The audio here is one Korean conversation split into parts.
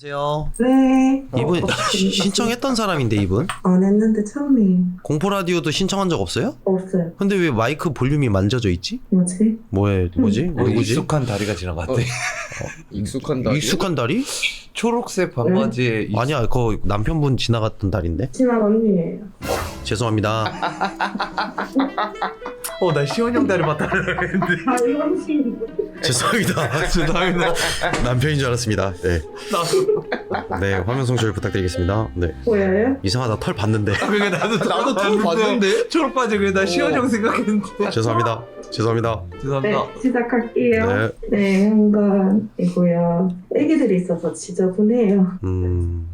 여보세요. 네. 이분 신청했던 사람인데 이분? 안 했는데 처음이에요. 공포 라디오도 신청한 적 없어요? 없어요. 근데 왜 마이크 볼륨이 만져져 있지? 뭐지? 뭐지? 누구지? 익숙한 다리가 지나갔대. 익숙한 다리. 익숙한 다리? 초록색 반바지에 아니야, 그거 남편분 지나갔던 다리인데. 친한 언니예요. 죄송합니다. 나 시원 형 다리 봤다 그랬는데. 아, 이건 씨. 죄송합니다. 죄송합니다. 남편인 줄 알았습니다. 네. 나도. 네, 화면 송출 부탁드리겠습니다. 네. 보여요? 이상하다, 털 봤는데. 그러니까 나도 털 봤는데 초록 바지 그래 나 시원 형 생각했는데. 죄송합니다. 죄송합니다. 죄송합니다. 네, 시작할게요. 네. 네, 현관이고요. 애기들이 있어서 지저분해요.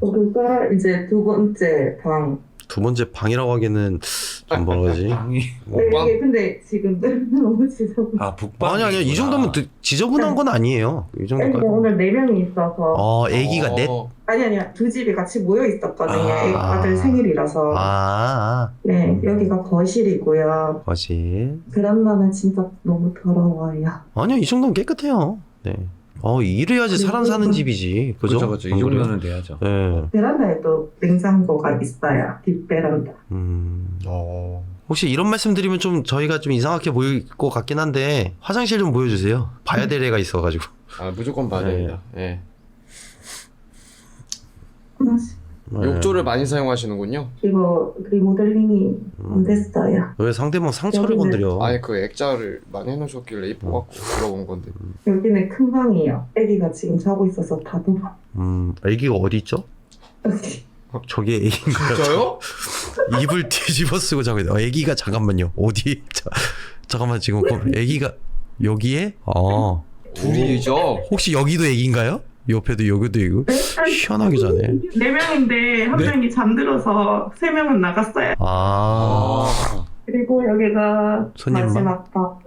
여기가 이제 두 번째 방. 두 번째 방이라고 하기에는 좀 뭐라지? 방이 네, 이게 근데 지금 너무 지저분. 북방. 아니야, 이 정도면 지저분한 건 아니에요. 이 애기가 정도까지. 오늘 4명이 있어서. 애기가 넷? 아니야. 두 집이 같이 모여 있었거든요. 아. 아들 생일이라서. 아, 네, 여기가 거실이고요. 거실. 베란다는 진짜 너무 더러워요. 아니요, 이 정도면 깨끗해요. 네. 이래야지 사람 사는 집이지. 그죠? 그렇죠. 이 정도는 돼야죠. 네. 베란다에 또 냉장고가 있어요. 뒷베란다. 혹시 이런 말씀 드리면 좀 저희가 좀 이상하게 보일 것 같긴 한데 화장실 좀 보여주세요. 봐야 될 애가 있어가지고. 아 무조건 봐야 됩니다. 예. 네. 욕조를 많이 사용하시는군요. 이거 리모델링이 안 됐어요. 왜 상대방 상처를 여기는- 건드려? 아예 그 액자를 많이 해놓으셨길래 이뻐갖고 들어본 건데. 여기는 큰 방이에요. 애기가 지금 자고 있어서 다 덮어. 애기가 어디 있죠? 저게 애기인가요? 진짜요? 입을 뒤집어 쓰고 자고 있네. 애기가 잠깐만요. 어디? 잠깐만 지금 애기가 여기에? 둘이죠. 혹시 여기도 애기인가요? 옆에도 여기도 애기. 희한하게 자네. 4명인데 한 명이 잠들어서 3명은 나갔어요. 그리고 여기가 손님만? 마지막 방.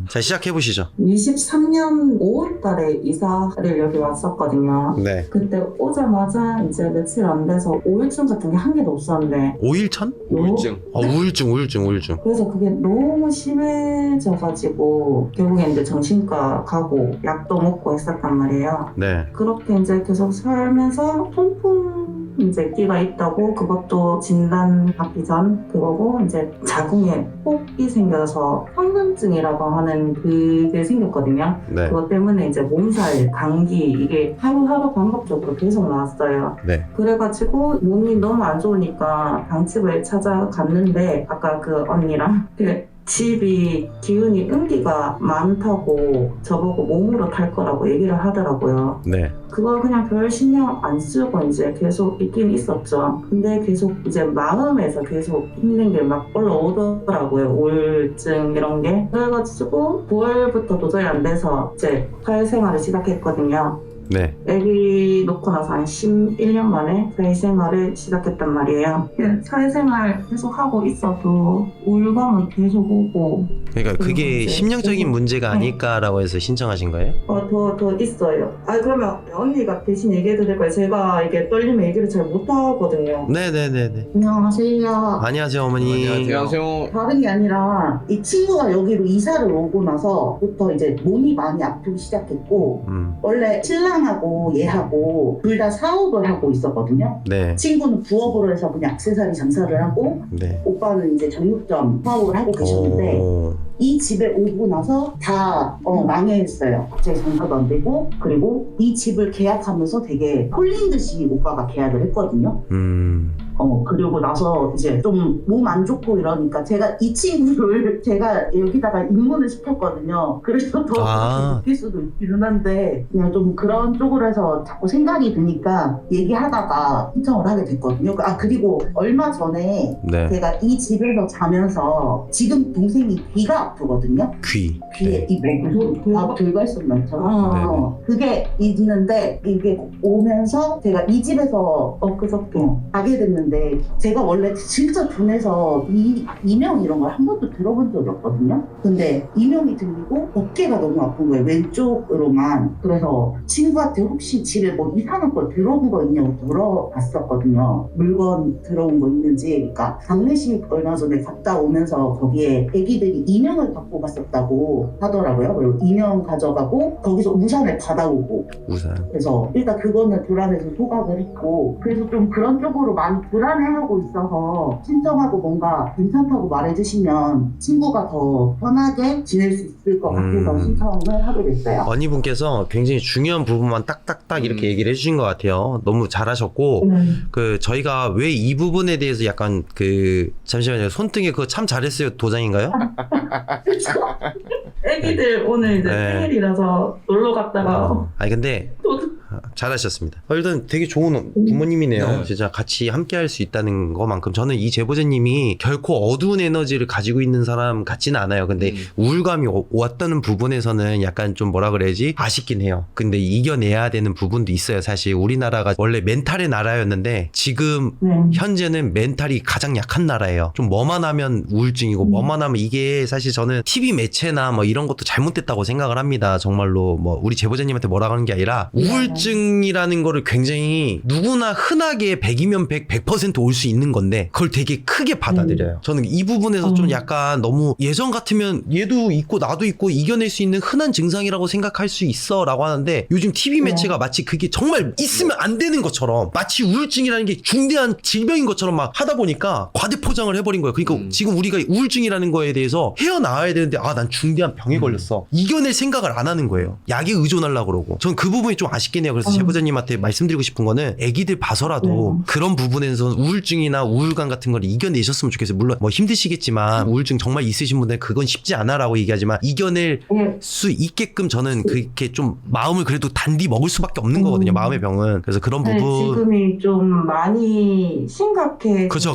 자, 시작해보시죠. 23년 5월 달에 이사를 여기 왔었거든요. 네. 그때 오자마자 이제 며칠 안 돼서 우울증 같은 게 한 개도 없었는데 5일천? 우울증. 우울증. 그래서 그게 너무 심해져가지고 결국에 이제 정신과 가고 약도 먹고 했었단 말이에요. 네. 그렇게 이제 계속 살면서 통풍 이제 끼가 있다고 그것도 진단 받기 전 그거고 이제 자궁에 혹이 생겨서 황금증이라고 하는 그게 생겼거든요. 네. 그것 때문에 이제 몸살, 감기 이게 하루하루 반복적으로 계속 나왔어요. 네. 그래가지고 몸이 너무 안 좋으니까 방집을 찾아갔는데 아까 그 언니랑 집이 기운이 음기가 많다고 저보고 몸으로 탈 거라고 얘기를 하더라고요. 네. 그걸 그냥 별 신경 안 쓰고 이제 계속 있긴 있었죠. 근데 계속 이제 마음에서 계속 힘든 게 막 올라오더라고요. 우울증 이런 게. 그래가지고 9월부터 도저히 안 돼서 이제 사회생활을 시작했거든요. 네. 애기 놓고 나서 한 11년 만에 사회생활을 시작했단 말이에요. 사회생활 계속 하고 있어도 우울감은 계속 오고. 그러니까 그게 이제 심령적인 문제가 네. 아닐까라고 해서 신청하신 거예요? 더 있어요. 그러면 언니가 대신 얘기해도 될까요? 제가 이게 떨리면 얘기를 잘 못하거든요. 네네네네. 안녕하세요. 안녕하세요, 어머니. 안녕하세요. 다른 게 아니라 이 친구가 여기로 이사를 오고 나서부터 이제 몸이 많이 아프기 시작했고 원래 신랑하고 얘하고 둘 다 사업을 하고 있었거든요. 네. 친구는 부업으로 해서 그냥 액세서리 장사를 하고 네. 오빠는 이제 정육점 사업을 하고 계셨는데 이 집에 오고 나서 다 망해있어요. 갑자기 장사도 안 되고 그리고 이 집을 계약하면서 되게 홀린 듯이 오빠가 계약을 했거든요. 그리고 나서 이제 좀 몸 안 좋고 이러니까 제가 이 친구를 제가 여기다가 입문을 시켰거든요. 그래서 더 아. 느낄 수도 있기는 한데 그냥 좀 그런 쪽으로 해서 자꾸 생각이 드니까 얘기하다가 신청을 하게 됐거든요. 그리고 얼마 전에 네. 제가 이 집에서 자면서 지금 동생이 귀가 아프거든요. 귀. 귀에 이 뭐 들갈수만 있잖아. 그게 있는데 이게 오면서 제가 이 집에서 엊그저께 가게 됐는데 있는데 제가 원래 진짜 둔해서 이명 이런 걸 한 번도 들어본 적이 없거든요. 근데 이명이 들리고 어깨가 너무 아픈 거예요. 왼쪽으로만. 그래서 친구한테 혹시 집에 뭐 이상한 거 들어온 거 있냐고 물어봤었거든요. 물건 들어온 거 있는지. 그러니까 장례식 얼마 전에 갔다 오면서 거기에 애기들이 인형을 갖고 갔었다고 하더라고요. 그리고 인형 가져가고 거기서 우산을 받아오고. 우산. 그래서 일단 그거는 불안해서 소각을 했고, 그래서 좀 그런 쪽으로 많이 불안해하고 있어서 신청하고 뭔가 괜찮다고 말해주시면 친구가 더 편하게 지낼 수 있을 것 같아서 신청을 하게 됐어요. 언니분께서 굉장히 중요한 부분만 딱딱딱 이렇게 얘기를 해주신 것 같아요. 너무 잘하셨고 그 저희가 왜 이 부분에 대해서 약간 그 잠시만요. 손등에 그거 참 잘했어요 도장인가요? 애기들 오늘 이제 네. 생일이라서 놀러 갔다가 아니 근데 또 잘하셨습니다. 일단 되게 좋은 부모님이네요. 네. 진짜 같이 함께 할 수 있다는 것만큼 저는 이 제보자님이 결코 어두운 에너지를 가지고 있는 사람 같지는 않아요. 근데 우울감이 왔다는 부분에서는 약간 좀 뭐라 그래야지 아쉽긴 해요. 근데 이겨내야 되는 부분도 있어요. 사실 우리나라가 원래 멘탈의 나라였는데 지금 현재는 멘탈이 가장 약한 나라예요. 좀 뭐만 하면 우울증이고 뭐만 하면 이게 사실 저는 TV 매체나 뭐 이런 것도 잘못됐다고 생각을 합니다. 정말로 뭐 우리 제보자님한테 뭐라 하는 게 아니라 우울증이라는 거를 굉장히 누구나 흔하게 100이면 100% 올 수 있는 건데 그걸 되게 크게 받아들여요. 저는 이 부분에서 좀 약간 너무 예전 같으면 얘도 있고 나도 있고 이겨낼 수 있는 흔한 증상이라고 생각할 수 있어 라고 하는데 요즘 TV 매체가 마치 그게 정말 있으면 안 되는 것처럼 마치 우울증이라는 게 중대한 질병인 것처럼 막 하다 보니까 과대포장을 해버린 거예요. 그러니까 지금 우리가 우울증이라는 거에 대해서 헤어나와야 되는데 아 난 중대한 병에 걸렸어. 이겨낼 생각을 안 하는 거예요. 약에 의존하려고 그러고. 전 그 부분이 좀 아쉽긴 해요. 그래서 제보자님한테 말씀드리고 싶은 거는 애기들 봐서라도 그런 부분에서 우울증이나 우울감 같은 걸 이겨내셨으면 좋겠어요. 물론 뭐 힘드시겠지만 우울증 정말 있으신 분들은 그건 쉽지 않아라고 얘기하지만 이겨낼 수 있게끔 저는 그렇게 좀 마음을 그래도 단디 먹을 수밖에 없는 거거든요. 마음의 병은. 그래서 그런 네, 부분 지금이 좀 많이 심각해. 그죠.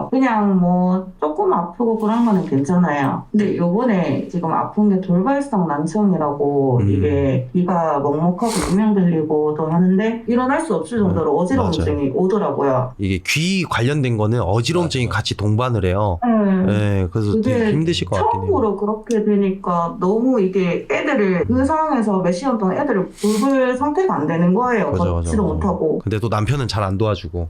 그냥 뭐 조금 아프고 그런 거는 괜찮아요. 근데 요번에 지금 아픈 게 돌발성 난청이라고 이게 귀가 먹먹하고 유명 들리고도 하는데 일어날 수 없을 정도로 어지러움증이 오더라고요. 이게 귀 관련된 거는 어지러움증이 같이 동반을 해요. 네, 그래서 되게 힘드실 것 같긴 해요. 처음으로 그렇게 되니까 너무 이게 애들을 그 상황에서 몇 시간 동안 애들을 볼 상태가 안 되는 거예요. 걷지도 못하고. 근데 또 남편은 잘 안 도와주고.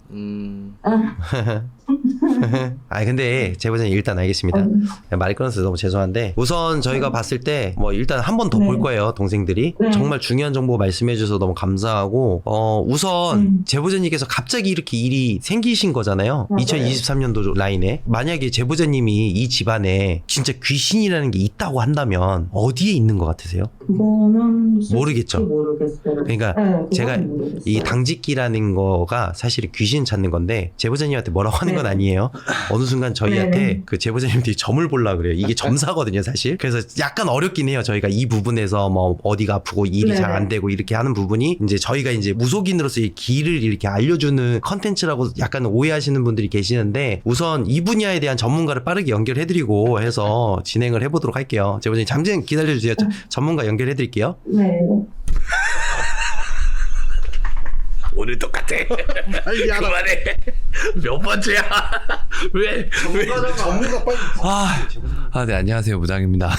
아니 근데 제보자님 일단 알겠습니다. 말이 끊어서 너무 죄송한데 우선 저희가 봤을 때 뭐 일단 한 번 더 볼 거예요. 동생들이 정말 중요한 정보 말씀해 주셔서 너무 감사하고 우선 제보자님께서 갑자기 이렇게 일이 생기신 거잖아요. 2023년도 라인에 만약에 제보자님이 이 집안에 진짜 귀신이라는 게 있다고 한다면 어디에 있는 것 같으세요? 그거는 모르겠죠. 모르겠어요. 그러니까 제가 이 당직기라는 거가 사실 귀신 찾는 건데 제보자님한테 뭐라고 하는 건 아니에요. 어느 순간 저희한테 그 제보자님들이 점을 보려고 그래요. 이게 점사거든요, 사실. 그래서 약간 어렵긴 해요. 저희가 이 부분에서 뭐 어디가 아프고 일이 잘 안 되고 이렇게 하는 부분이 이제 저희가 이제 무속인으로서 이 길을 이렇게 알려주는 컨텐츠라고 약간 오해하시는 분들이 계시는데 우선 이 분야에 대한 전문가를 빠르게 연결해드리고 해서 진행을 해보도록 할게요. 제보자님 잠시 기다려주세요. 전문가 연결해드릴게요. 네. 오늘 똑같아. 그만해. 몇 번째야? 왜? 전문가 빨리. 네, 안녕하세요. 무장입니다.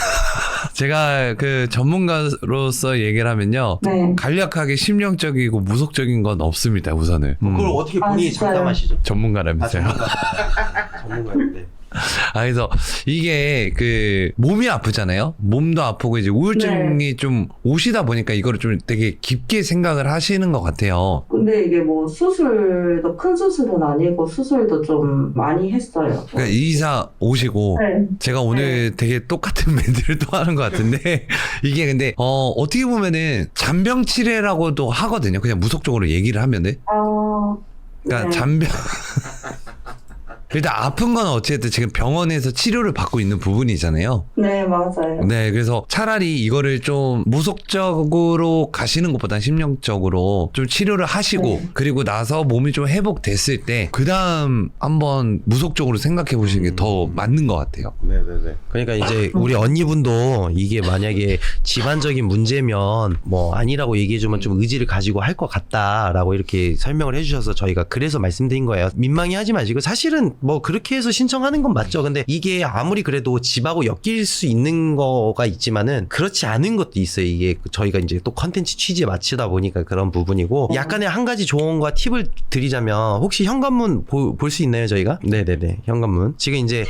제가 그 전문가로서 얘기를 하면요. 네. 간략하게 심령적이고 무속적인 건 없습니다, 우선은. 그걸 어떻게 본인이 진짜요? 장담하시죠? 전문가라면서요. 전문가인데. 그래서 이게 그 몸이 아프잖아요. 몸도 아프고 이제 우울증이 좀 오시다 보니까 이거를 좀 되게 깊게 생각을 하시는 것 같아요. 근데 이게 뭐 수술도 큰 수술은 아니고 수술도 좀 많이 했어요. 그러니까 이사 오시고 제가 오늘 되게 똑같은 멘트를 또 하는 것 같은데 이게 근데 어떻게 보면은 잔병치레라고도 하거든요. 그냥 무속적으로 얘기를 하면은. 그러니까 잔병 일단 아픈 건 어쨌든 지금 병원에서 치료를 받고 있는 부분이잖아요. 네, 맞아요. 네, 그래서 차라리 이거를 좀 무속적으로 가시는 것보다 심령적으로 좀 치료를 하시고 네. 그리고 나서 몸이 좀 회복됐을 때 그 다음 한번 무속적으로 생각해 보시는 게 더 맞는 것 같아요. 네네네. 그러니까 이제 우리 언니분도 이게 만약에 집안적인 문제면 뭐 아니라고 얘기해주면 좀 의지를 가지고 할 것 같다라고 이렇게 설명을 해주셔서 저희가 그래서 말씀드린 거예요. 민망해 하지 마시고 사실은 뭐 그렇게 해서 신청하는 건 맞죠. 근데 이게 아무리 그래도 집하고 엮일 수 있는 거가 있지만은 그렇지 않은 것도 있어요. 이게 저희가 이제 또 컨텐츠 취지에 맞추다 보니까 그런 부분이고 약간의 한 가지 조언과 팁을 드리자면 혹시 현관문 볼 수 있나요 저희가? 네네네 현관문 지금 이제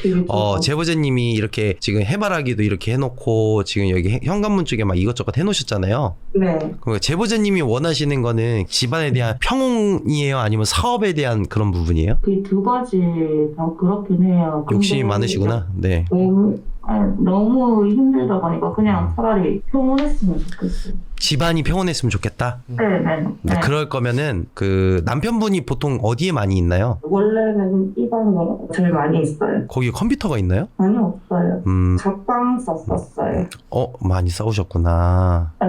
제보자님이 이렇게 지금 해바라기도 이렇게 해놓고 지금 여기 현관문 쪽에 막 이것저것 해놓으셨잖아요. 네. 그러니까 제보자님이 원하시는 거는 집안에 대한 평온이에요? 아니면 사업에 대한 그런 부분이에요? 그 두 가지 다 그렇긴 해요. 근데 욕심이 많으시구나. 네. 너무 힘들다 보니까 그냥 차라리 평온했으면 좋겠어요. 집안이 평온했으면 좋겠다. 네네. 네. 그럴 거면은 그 남편분이 보통 어디에 많이 있나요? 원래는 이 방에 제일 많이 있어요. 거기 컴퓨터가 있나요? 많이 없어요. 각방 썼었어요. 많이 싸우셨구나. 네.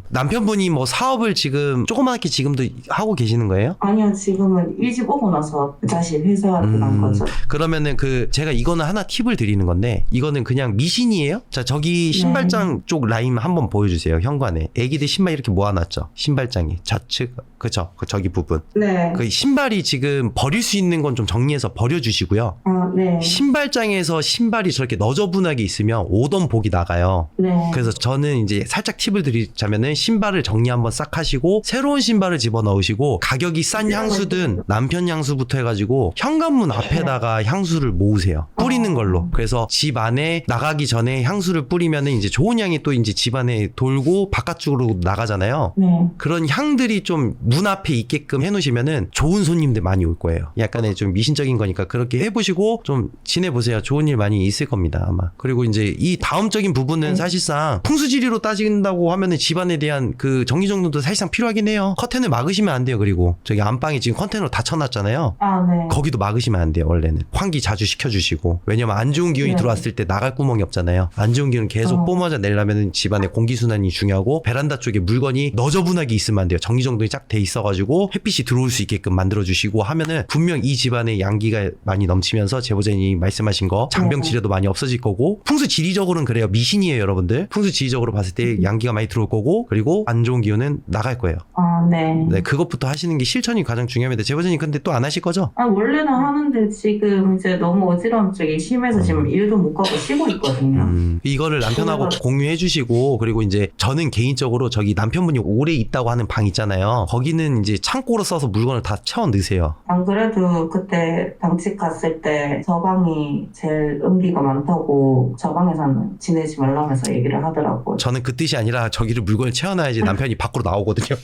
남편분이 뭐 사업을 지금 조그맣게 지금도 하고 계시는 거예요? 아니요, 지금은 이 집 오고 나서 다시 회사로 간 거죠. 그러면은 제가 이거는 하나 팁을 드리는 건데 이거는 그냥 미신이에요? 자, 저기 신발장 쪽 라인 한번 보여주세요. 현관에 애기들 신발 이렇게 모아놨죠. 신발장이 좌측 그쵸? 저기 부분. 네. 그 신발이 지금 버릴 수 있는 건 좀 정리해서 버려주시고요. 아, 네. 신발장에서 신발이 저렇게 너저분하게 있으면 오던 복이 나가요. 네. 그래서 저는 이제 살짝 팁을 드리자면은 신발을 정리 한번 싹 하시고 새로운 신발을 집어넣으시고 가격이 싼 향수든 남편 향수부터 해가지고 현관문 앞에다가 향수를 모으세요. 뿌리는 걸로. 그래서 집 안에 나가기 전에 향수를 뿌리면은 이제 좋은 향이 또 이제 집 안에 돌고 바깥쪽으로 나가잖아요. 네. 그런 향들이 좀 문 앞에 있게끔 해놓으시면은 좋은 손님들 많이 올 거예요. 약간의 좀 미신적인 거니까 그렇게 해보시고 좀 지내보세요. 좋은 일 많이 있을 겁니다 아마. 그리고 이제 이 다음적인 부분은 사실상 풍수지리로 따진다고 하면은 집안에 대한 그 정리정돈도 사실상 필요하긴 해요. 커튼을 막으시면 안 돼요. 그리고 저기 안방에 지금 컨테이너 다 쳐놨잖아요. 아, 네. 거기도 막으시면 안 돼요. 원래는 환기 자주 시켜주시고. 왜냐면 안 좋은 기운이 네. 들어왔을 때 나갈 구멍이 없잖아요. 안 좋은 기운 계속 뿜어져 내려면은 집안에 공기순환이 중요하고 베란다 쪽에 물건이 너저분하게 있으면 안 돼요. 정리정돈이 쫙 돼 있어가지고 햇빛이 들어올 수 있게끔 만들어주시고 하면은 분명 이 집안에 양기가 많이 넘치면서 제보자님이 말씀하신 거 장병지뢰도 많이 없어질 거고 풍수지리적으로는 그래요. 미신이에요 여러분들. 풍수지리적으로 봤을 때 양기가 많이 들어올 거고 그리고 안 좋은 기운은 나갈 거예요. 아, 네. 네, 그것부터 하시는 게 실천이 가장 중요합니다. 제보자님 근데 또 안 하실 거죠? 아, 원래는 하는데 지금 이제 너무 어지러움 쪽이 심해서 지금 일도 못 가고 쉬고 있거든요. 이거를 남편하고 공유해 주시고 그리고 이제 저는 개인적으로 저기 남편분이 오래 있다고 하는 방 있잖아요. 거기는 이제 창고로 써서 물건을 다 채워 넣으세요. 안 그래도 그때 당직 갔을 때 저 방이 제일 음기가 많다고 저 방에서는 지내지 말라면서 얘기를 하더라고요. 저는 그 뜻이 아니라 저기를 물건을 채워놔야지 남편이 밖으로 나오거든요.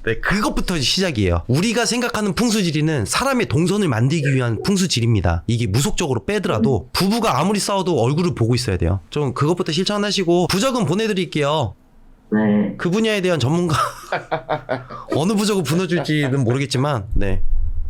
네, 그것부터 시작이에요. 우리가 생각하는 풍수지리는 사람의 동선을 만들기 위한 풍수지리입니다. 이게 무속적으로 빼더라도 부부가 아무리 싸워도 얼굴을 보고 있어야 돼요. 좀 그것부터 실천하시고 부적은 보내드릴게요. 네. 그 분야에 대한 전문가 어느 부적을 보내줄지는 모르겠지만 네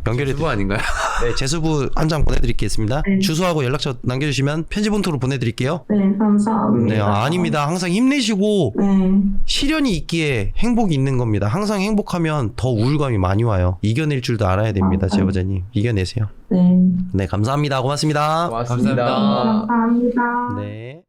연결해 그거 아닌가요? 네 제수부 한 장 보내드리겠습니다. 네. 주소하고 연락처 남겨주시면 편지 봉투로 보내드릴게요. 네, 감사합니다. 네 아닙니다. 항상 힘내시고 네. 시련이 있기에 행복이 있는 겁니다. 항상 행복하면 더 우울감이 많이 와요. 이겨낼 줄도 알아야 됩니다. 제보자님 이겨내세요. 네. 네 감사합니다. 고맙습니다. 고맙습니다. 감사합니다. 감사합니다. 네.